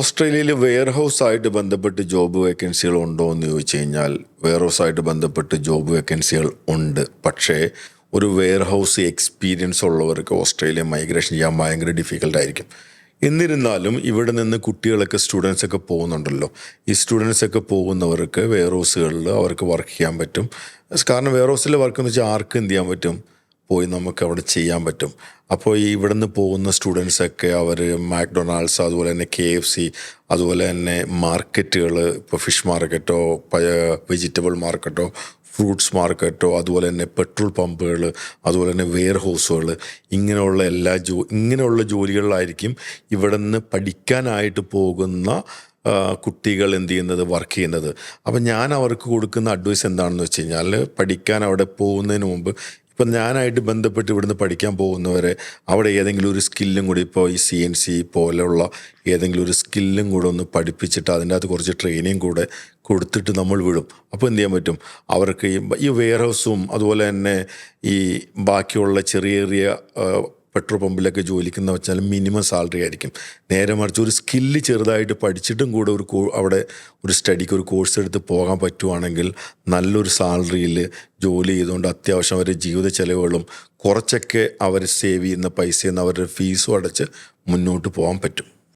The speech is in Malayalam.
ഓസ്ട്രേലിയയിൽ വെയർഹൗസായിട്ട് ബന്ധപ്പെട്ട് ജോബ് വേക്കൻസികൾ ഉണ്ടോ എന്ന് ചോദിച്ചു കഴിഞ്ഞാൽ വെയർഹൗസായിട്ട് ബന്ധപ്പെട്ട് ജോബ് വേക്കൻസികൾ ഉണ്ട്. പക്ഷേ ഒരു വെയർഹൗസ് എക്സ്പീരിയൻസ് ഉള്ളവർക്ക് ഓസ്ട്രേലിയ മൈഗ്രേഷൻ ചെയ്യാൻ ഭയങ്കര ഡിഫിക്കൽട്ടായിരിക്കും. എന്നിരുന്നാലും ഇവിടെ നിന്ന് കുട്ടികളൊക്കെ സ്റ്റുഡൻസൊക്കെ പോകുന്നുണ്ടല്ലോ. ഈ സ്റ്റുഡൻസൊക്കെ പോകുന്നവർക്ക് വെയർഹൗസുകളിൽ അവർക്ക് വർക്ക് ചെയ്യാൻ പറ്റും. കാരണം വെയർഹൗസിലെ വർക്ക് എന്ന് വെച്ചാൽ ആർക്കും എന്ത് ചെയ്യാൻ പറ്റും, പോയി നമുക്ക് അവിടെ ചെയ്യാൻ പറ്റും. അപ്പോൾ ഈ ഇവിടുന്ന് പോകുന്ന സ്റ്റുഡൻസൊക്കെ അവർ മാക്ഡൊണാൾഡ്സ്, അതുപോലെ തന്നെ KFC, അതുപോലെ തന്നെ മാർക്കറ്റുകൾ, ഇപ്പോൾ ഫിഷ് മാർക്കറ്റോ വെജിറ്റബിൾ മാർക്കറ്റോ ഫ്രൂട്ട്സ് മാർക്കറ്റോ, അതുപോലെ തന്നെ പെട്രോൾ പമ്പുകൾ, അതുപോലെ തന്നെ വെയർഹൗസുകൾ, ഇങ്ങനെയുള്ള ജോലികളിലായിരിക്കും ഇവിടെ നിന്ന് പഠിക്കാനായിട്ട് പോകുന്ന കുട്ടികൾ എന്ത് ചെയ്യുന്നത്, വർക്ക് ചെയ്യുന്നത്. അപ്പം ഞാൻ അവർക്ക് കൊടുക്കുന്ന അഡ്വൈസ് എന്താണെന്ന് വെച്ച് കഴിഞ്ഞാൽ, പഠിക്കാൻ അവിടെ പോകുന്നതിന് മുമ്പ് ഇപ്പം ഞാനായിട്ട് ബന്ധപ്പെട്ട് ഇവിടുന്ന് പഠിക്കാൻ പോകുന്നവരെ അവിടെ ഏതെങ്കിലും ഒരു സ്കില്ലും കൂടി, ഇപ്പോൾ ഈ CNC പോലെയുള്ള ഏതെങ്കിലും ഒരു സ്കില്ലും കൂടെ ഒന്ന് പഠിപ്പിച്ചിട്ട് അതിൻ്റെ അകത്ത് കുറച്ച് ട്രെയിനിങ് കൂടെ കൊടുത്തിട്ട് നമ്മൾ വിടും. അപ്പോൾ എന്ത് ചെയ്യാൻ പറ്റും, അവർക്ക് ഈ വെയർഹൗസും അതുപോലെ തന്നെ ഈ ബാക്കിയുള്ള ചെറിയ ചെറിയ പെട്രോൾ പമ്പിലൊക്കെ ജോലിക്കുന്ന വെച്ചാൽ മിനിമം സാലറി ആയിരിക്കും. നേരെ മറിച്ച് ഒരു സ്കില്ല് ചെറുതായിട്ട് പഠിച്ചിട്ടും കൂടെ അവിടെ ഒരു സ്റ്റഡിക്ക് ഒരു കോഴ്സ് എടുത്ത് പോകാൻ പറ്റുവാണെങ്കിൽ നല്ലൊരു സാലറിയിൽ ജോലി ചെയ്തുകൊണ്ട് അത്യാവശ്യം അവരുടെ ജീവിത ചെലവുകളും കുറച്ചൊക്കെ അവർ സേവ് ചെയ്യുന്ന പൈസയിൽ നിന്ന് അവരുടെ ഫീസും അടച്ച് മുന്നോട്ട് പോകാൻ പറ്റും.